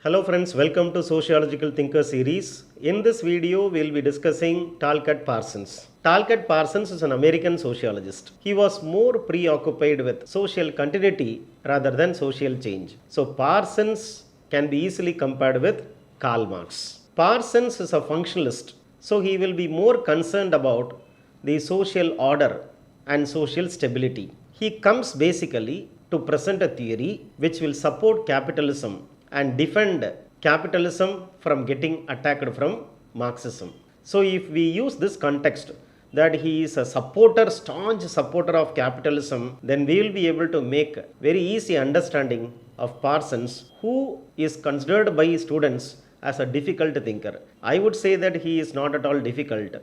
Hello friends, welcome to Sociological Thinker series. In this video, we will be discussing Talcott Parsons. Talcott Parsons is an American sociologist. He was more preoccupied with social continuity rather than social change. So Parsons can be easily compared with Karl Marx. Parsons is a functionalist, so he will be more concerned about the social order and social stability. He comes basically to present a theory which will support capitalism and defend capitalism from getting attacked from Marxism. So if we use this context that he is a staunch supporter of capitalism, then we will be able to make very easy understanding of Parsons, who is considered by students as a difficult thinker. I would say that he is not at all difficult.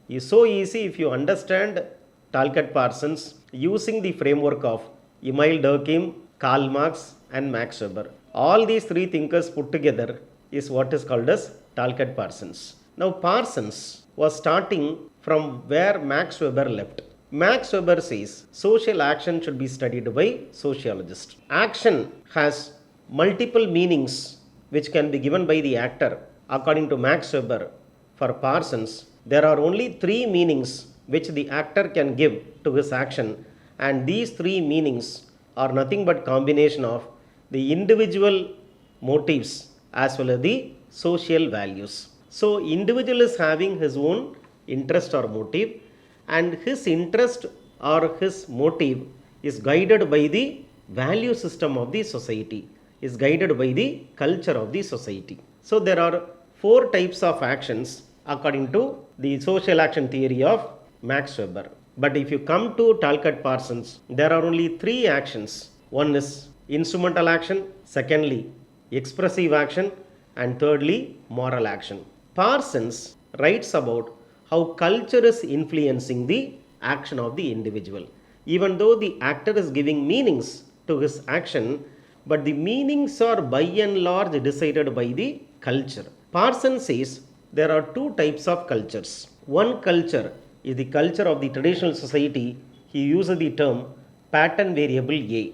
He is so easy if you understand Talcott Parsons using the framework of Emile Durkheim, Karl Marx and Max Weber. All these three thinkers put together is what is called as Talcott Parsons. Now Parsons was starting from where Max Weber left. Max Weber says social action should be studied by sociologists. Action has multiple meanings which can be given by the actor. According to Max Weber, for Parsons, there are only three meanings which the actor can give to his action, and these three meanings are nothing but combination of the individual motives as well as the social values. So individual is having his own interest or motive, and his interest or his motive is guided by the value system of the society, is guided by the culture of the society. So there are four types of actions according to the social action theory of Max Weber. But if you come to Talcott Parsons, there are only three actions. One is instrumental action, secondly expressive action, and thirdly moral action. Parsons writes about how culture is influencing the action of the individual. Even though the actor is giving meanings to his action, but the meanings are by and large decided by the culture. Parsons says there are two types of cultures. One culture is the culture of the traditional society. He uses the term pattern variable A.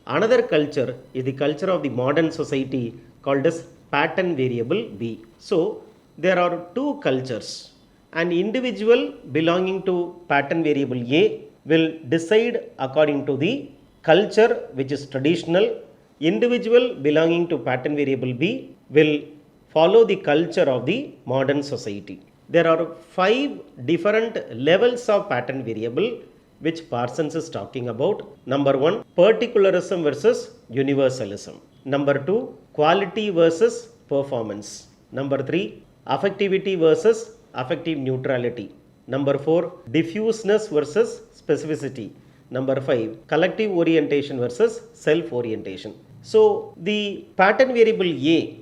Another culture is the culture of the modern society called as pattern variable B. So there are two cultures. An individual belonging to pattern variable A will decide according to the culture which is traditional. Individual belonging to pattern variable B will follow the culture of the modern society. There are 5 different levels of pattern variable which Parsons is talking about. Number 1, particularism versus universalism. Number 2, quality versus performance. Number 3, affectivity versus affective neutrality. Number 4, diffuseness versus specificity. Number 5, collective orientation versus self-orientation. So the pattern variable A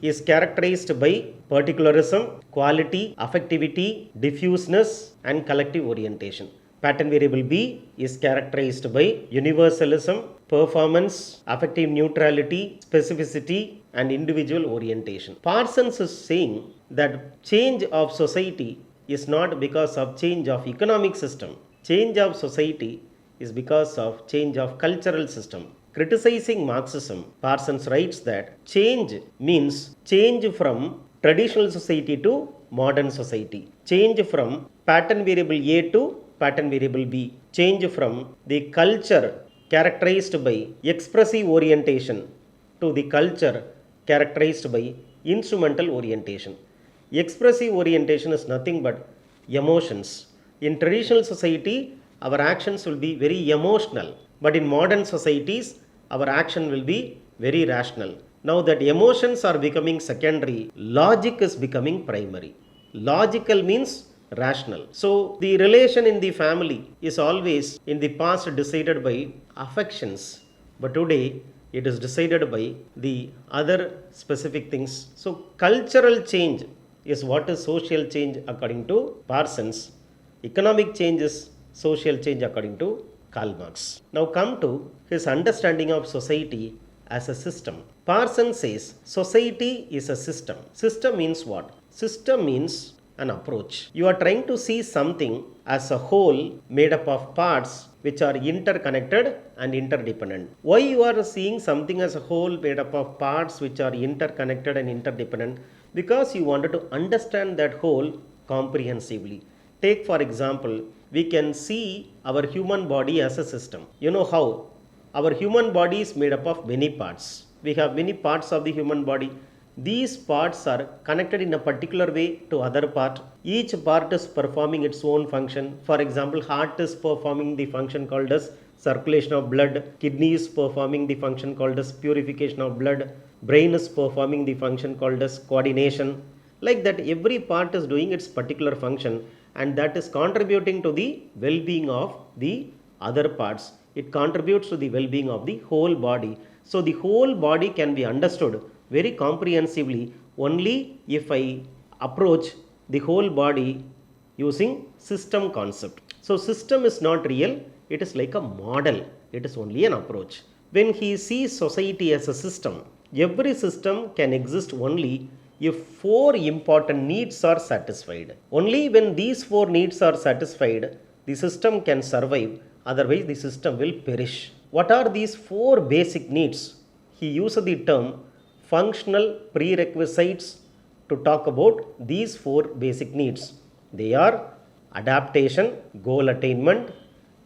is characterized by particularism, quality, affectivity, diffuseness and collective orientation. Pattern variable B is characterized by universalism, performance, affective neutrality, specificity and individual orientation. Parsons is saying that change of society is not because of change of economic system. Change of society is because of change of cultural system. Criticizing Marxism, Parsons writes that change means change from traditional society to modern society. Change from pattern variable A to pattern variable B. Change from the culture characterized by expressive orientation to the culture characterized by instrumental orientation. Expressive orientation is nothing but emotions. In traditional society, our actions will be very emotional, but in modern societies, our action will be very rational. Now that emotions are becoming secondary, logic is becoming primary. Logical means rational. So the relation in the family is always in the past decided by affections, but today it is decided by the other specific things. So cultural change is what is social change according to Parsons. Economic change is social change according to Karl Marx. Now come to his understanding of society as a system. Parsons says society is a system. System means what? System means an approach. You are trying to see something as a whole made up of parts which are interconnected and interdependent. Why you are seeing something as a whole made up of parts which are interconnected and interdependent? Because you wanted to understand that whole comprehensively. Take for example, we can see our human body as a system. You know how? Our human body is made up of many parts. We have many parts of the human body. These parts are connected in a particular way to other part. Each part is performing its own function. For example, heart is performing the function called as circulation of blood. Kidney is performing the function called as purification of blood. Brain is performing the function called as coordination. Like that, every part is doing its particular function, and that is contributing to the well-being of the other parts. It contributes to the well-being of the whole body. So the whole body can be understood very comprehensively only if I approach the whole body using system concept. So system is not real, it is like a model, it is only an approach. When he sees society as a system, every system can exist only if four important needs are satisfied. Only when these four needs are satisfied, the system can survive, otherwise the system will perish. What are these four basic needs? He used the term functional prerequisites to talk about these four basic needs. They are adaptation, goal attainment,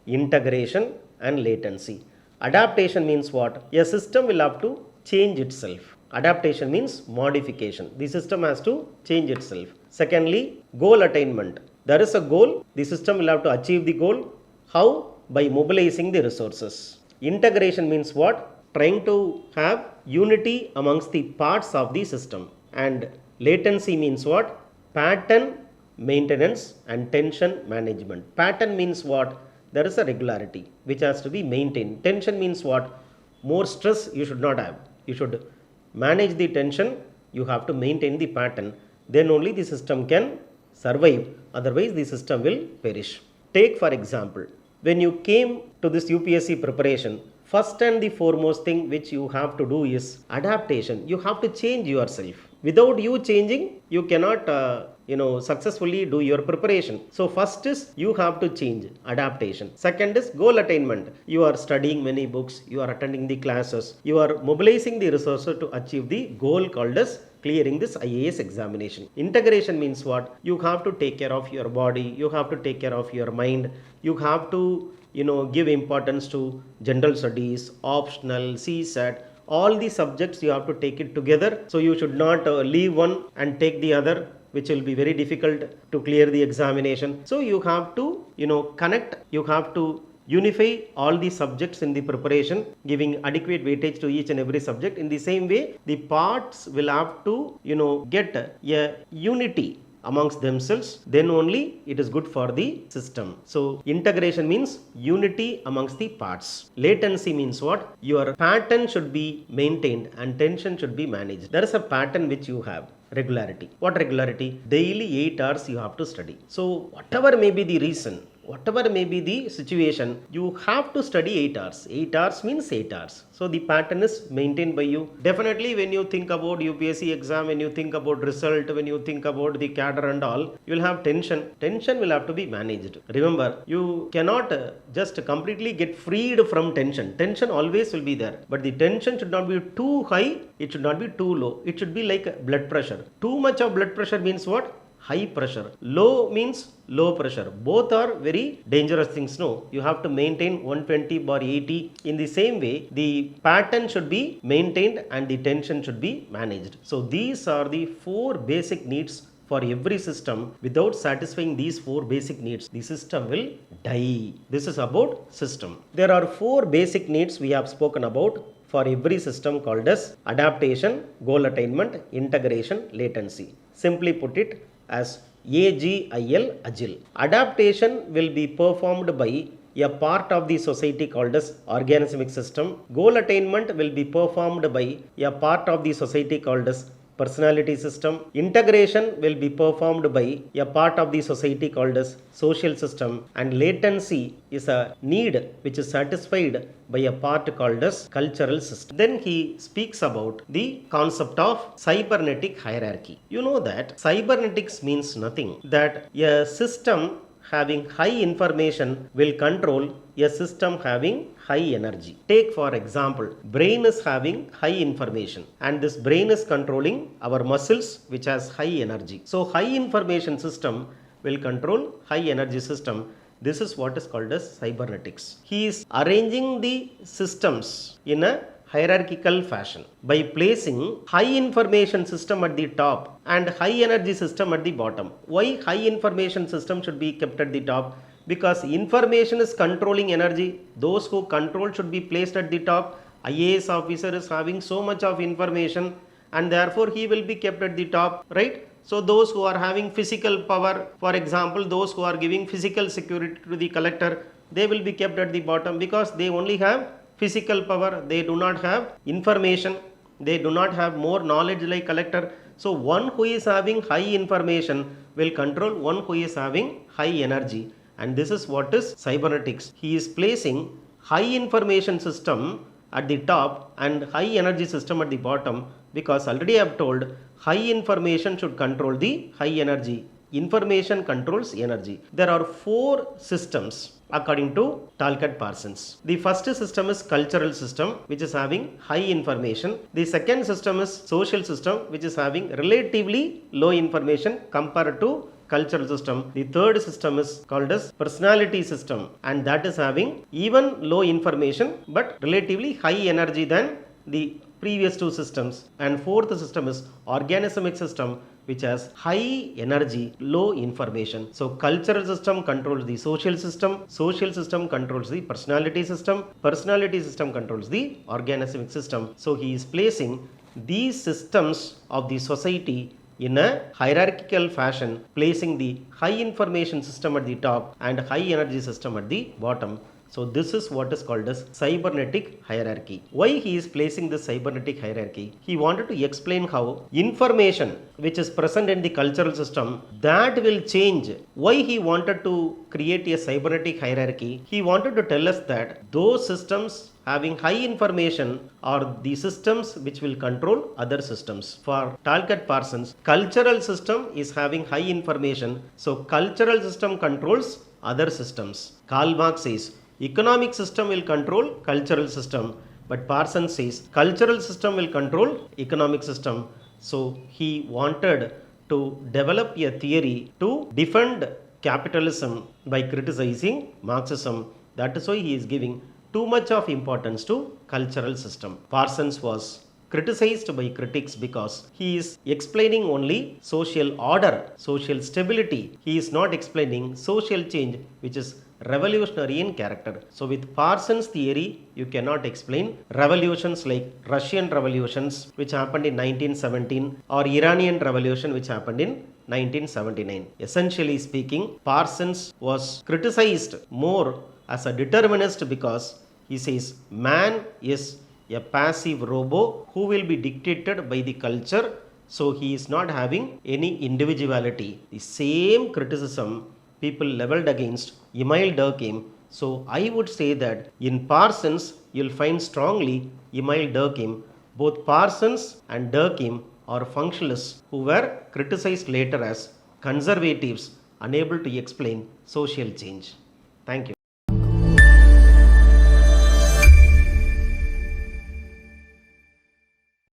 integration, and latency. Adaptation means what? A system will have to change itself. Adaptation means modification. The system has to change itself. Secondly, goal attainment. There is a goal, the system will have to achieve the goal. How? By mobilizing the resources. Integration means what? Trying to have unity amongst the parts of the system. And latency means what? Pattern maintenance and tension management. Pattern means what? There is a regularity which has to be maintained. Tension means what? More stress you should not have. You should manage the tension, you have to maintain the pattern. Then only the system can survive, otherwise the system will perish. Take for example, when you came to this UPSC preparation, first and the foremost thing which you have to do is adaptation. You have to change yourself. Without you changing, you cannot successfully do your preparation. So first is you have to change, adaptation. Second is goal attainment. You are studying many books, you are attending the classes, you are mobilizing the resources to achieve the goal called as clearing this IAS examination. Integration means what? You have to take care of your body, you have to take care of your mind, you have to give importance to general studies, optional, CSAT. All the subjects you have to take it together. So you should not leave one and take the other, which will be very difficult to clear the examination. So you have to connect, you have to unify all the subjects in the preparation, giving adequate weightage to each and every subject. In the same way, the parts will have to get a unity amongst themselves, then only it is good for the system. So integration means unity amongst the parts. Latency means what? Your pattern should be maintained and tension should be managed. There is a pattern which you have. Regularity. What regularity? Daily 8 hours you have to study. So whatever may be the reason, whatever may be the situation, you have to study 8 hours. 8 hours means 8 hours. So the pattern is maintained by you. Definitely when you think about UPSC exam, when you think about result, when you think about the cadre and all, you will have tension. Tension will have to be managed. Remember, you cannot just completely get freed from tension. Tension always will be there. But the tension should not be too high, it should not be too low. It should be like blood pressure. Too much of blood pressure means what? High pressure. Low means low pressure. Both are very dangerous things. No, you have to maintain 120/80. In the same way, the pattern should be maintained and the tension should be managed. So these are the four basic needs for every system. Without satisfying these four basic needs, the system will die. This is about system. There are four basic needs we have spoken about for every system called as adaptation, goal attainment, integration, latency. Simply put it as AGIL, agile. Adaptation will be performed by a part of the society called as organismic system. Goal attainment will be performed by a part of the society called as personality system. Integration will be performed by a part of the society called as social system, and latency is a need which is satisfied by a part called as cultural system. Then he speaks about the concept of cybernetic hierarchy. You know that cybernetics means nothing that a system having high information will control a system having high energy. Take for example, brain is having high information and this brain is controlling our muscles which has high energy. So high information system will control high energy system. This is what is called as cybernetics. He is arranging the systems in a hierarchical fashion by placing high information system at the top and high energy system at the bottom. Why high information system should be kept at the top? Because information is controlling energy. Those who control should be placed at the top. IAS officer is having so much of information and therefore he will be kept at the top, right? So those who are having physical power, for example, those who are giving physical security to the collector, they will be kept at the bottom because they only have physical power. They do not have information. They do not have more knowledge like collector. So one who is having high information will control one who is having high energy. And this is what is cybernetics. He is placing high information system at the top and high energy system at the bottom because already I have told high information should control the high energy. Information controls energy. There are 4 systems according to TALCOTT Parsons. The first system is cultural system which is having high information. The second system is social system which is having relatively low information compared to cultural system. The third system is called as personality system and that is having even low information but relatively high energy than the previous 2 systems. And fourth system is organismic system which has high energy, low information. So cultural system controls the social system controls the personality system controls the organismic system. So he is placing these systems of the society in a hierarchical fashion, placing the high information system at the top and high energy system at the bottom. So this is what is called as cybernetic hierarchy. Why he is placing this cybernetic hierarchy? He wanted to explain how information which is present in the cultural system that will change. Why he wanted to create a cybernetic hierarchy? He wanted to tell us that those systems having high information are the systems which will control other systems. For TALCOTT Parsons, cultural system is having high information, so cultural system controls other systems. Karl Marx says economic system will control cultural system, but Parsons says cultural system will control economic system. So he wanted to develop a theory to defend capitalism by criticizing Marxism. That is why he is giving too much of importance to cultural system. Parsons was criticized by critics because he is explaining only social order, social stability. He is not explaining social change which is revolutionary in character. So with Parsons theory you cannot explain revolutions like Russian revolutions which happened in 1917 or Iranian revolution which happened in 1979. Essentially speaking, Parsons was criticized more as a determinist because he says man is a passive robot who will be dictated by the culture, so he is not having any individuality. The same criticism people leveled against Emile Durkheim. So I would say that in Parsons you'll find strongly Emile Durkheim. Both Parsons and Durkheim are functionalists who were criticized later as conservatives unable to explain social change. Thank you.